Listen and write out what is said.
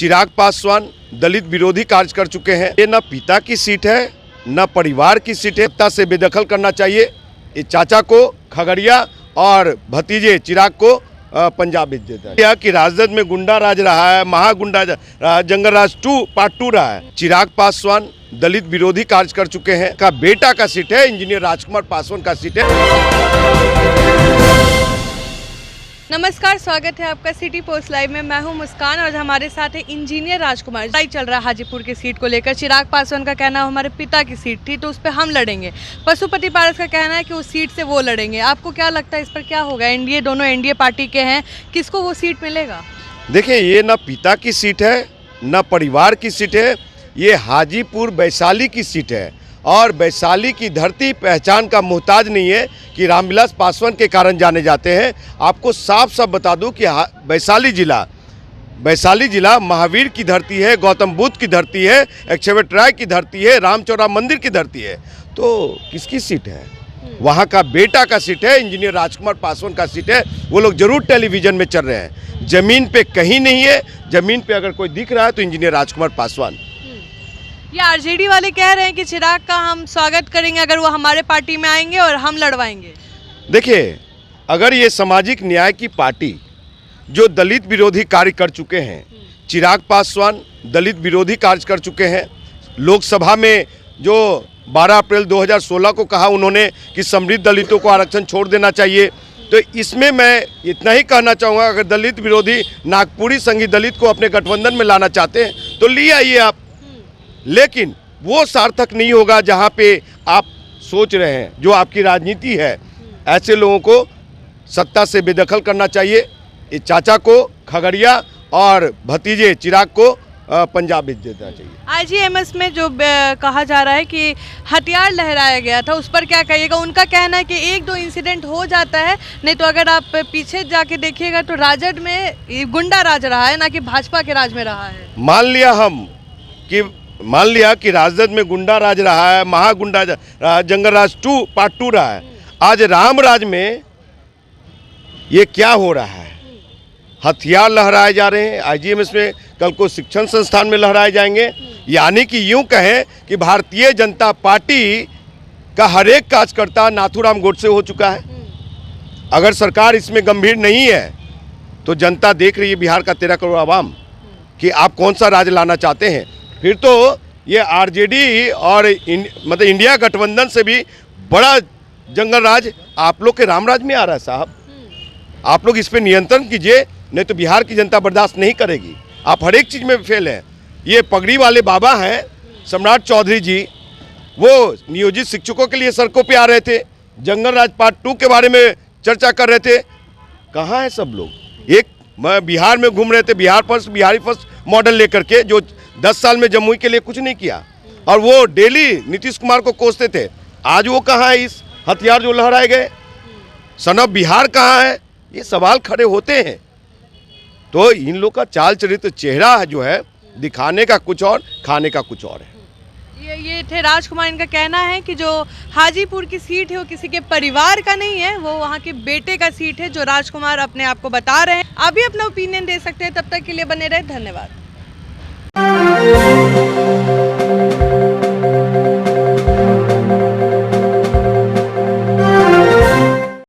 चिराग पासवान दलित विरोधी कार्य कर चुके हैं। ये न पिता की सीट है न परिवार की सीट है। सत्ता से बेदखल करना चाहिए। ये चाचा को खगड़िया और भतीजे चिराग को पंजाब भेज देता है। कि राजद में गुंडा राज रहा है, महागुंडा जंगल राज 2 पार्ट 2 रहा है। चिराग पासवान दलित विरोधी कार्य कर चुके हैं। का बेटा का सीट है, इंजीनियर राजकुमार पासवान का सीट है। नमस्कार, स्वागत है आपका सिटी पोस्ट लाइव में। मैं हूं मुस्कान और हमारे साथ है इंजीनियर राजकुमार। लड़ाई चल रहा है हाजीपुर की सीट को लेकर। चिराग पासवान का कहना है हमारे पिता की सीट थी तो उस पर हम लड़ेंगे। पशुपति पारस का कहना है कि उस सीट से वो लड़ेंगे। आपको क्या लगता है इस पर क्या होगा? एनडीए, दोनों एनडीए पार्टी के हैं, किसको वो सीट मिलेगा? देखिए, ये न पिता की सीट है न परिवार की सीट है। ये हाजीपुर वैशाली की सीट है और वैशाली की धरती पहचान का मोहताज नहीं है कि रामविलास पासवान के कारण जाने जाते हैं। आपको साफ साफ बता दूं कि वैशाली जिला महावीर की धरती है, गौतम बुद्ध की धरती है, एक्सवेट राय की धरती है, रामचौरा मंदिर की धरती है। तो किसकी सीट है? वहाँ का बेटा का सीट है, इंजीनियर राजकुमार पासवान का सीट है। वो लोग जरूर टेलीविजन में चल रहे हैं, जमीन पे कहीं नहीं है। जमीन पे अगर कोई दिख रहा है तो इंजीनियर राजकुमार पासवान। ये आरजेडी वाले कह रहे हैं कि चिराग का हम स्वागत करेंगे अगर वो हमारे पार्टी में आएंगे और हम लड़वाएंगे। देखिए, अगर ये सामाजिक न्याय की पार्टी जो दलित विरोधी कार्य कर चुके हैं, चिराग पासवान दलित विरोधी कार्य कर चुके हैं। लोकसभा में जो 12 अप्रैल 2016 को कहा उन्होंने कि समृद्ध दलितों को आरक्षण छोड़ देना चाहिए, तो इसमें मैं इतना ही कहना चाहूँगा, अगर दलित विरोधी नागपुरी संघी दलित को अपने गठबंधन में लाना चाहते हैं तो ले आइए आप, लेकिन वो सार्थक नहीं होगा जहाँ पे आप सोच रहे हैं। जो आपकी राजनीति है, ऐसे लोगों को सत्ता से बेदखल करना चाहिए। ये चाचा को खगड़िया और भतीजे चिराग को पंजाब भेज देना चाहिए। आईजीएमएस में जो कहा जा रहा है कि हथियार लहराया गया था, उस पर क्या कहिएगा? उनका कहना है कि 1-2 इंसिडेंट हो जाता है, नहीं तो अगर आप पीछे जाके देखिएगा तो राजद में गुंडा राज रहा है, ना कि भाजपा के राज में रहा है। मान लिया कि राजद में गुंडा राज रहा है, महागुंडा जंगल राज 2 पार्ट 2 रहा है। आज राम राज में ये क्या हो रहा है? हथियार लहराए जा रहे हैं। आईजीएमएस में कल को शिक्षण संस्थान में लहराए जाएंगे। यानी कि यूं कहें कि भारतीय जनता पार्टी का हर एक कार्यकर्ता नाथूराम गोडसे हो चुका है। अगर सरकार इसमें गंभीर नहीं है तो जनता देख रही है, बिहार का 13 करोड़ आवाम, कि आप कौन सा राज लाना चाहते हैं। फिर तो ये आरजेडी और मतलब इंडिया गठबंधन से भी बड़ा जंगल राज आप लोग के रामराज में आ रहा है। साहब, आप लोग इस पे नियंत्रण कीजिए, नहीं तो बिहार की जनता बर्दाश्त नहीं करेगी। आप हर एक चीज़ में फेल हैं। ये पगड़ी वाले बाबा हैं सम्राट चौधरी जी, वो नियोजित शिक्षकों के लिए सड़कों पे आ रहे थे, जंगल राज पार्ट 2 के बारे में चर्चा कर रहे थे। कहाँ है सब लोग? मैं बिहार में घूम रहे थे, बिहारी फर्स्ट मॉडल लेकर के, जो 10 साल में जमुई के लिए कुछ नहीं किया, और वो डेली नीतीश कुमार को कोसते थे। आज वो कहाँ है? इस हथियार जो लहराए गए, सन ऑफ बिहार कहाँ है? ये सवाल खड़े होते हैं। तो इन लोग का चाल चरित्र, चेहरा जो है, दिखाने का कुछ और, खाने का कुछ और है। ये थे राजकुमार। इनका कहना है कि जो हाजीपुर की सीट है वो किसी के परिवार का नहीं है, वो वहाँ के बेटे का सीट है, जो राजकुमार अपने आप को बता रहे हैं। आप भी अपना ओपिनियन दे सकते हैं। तब तक के लिए बने रहे, धन्यवाद।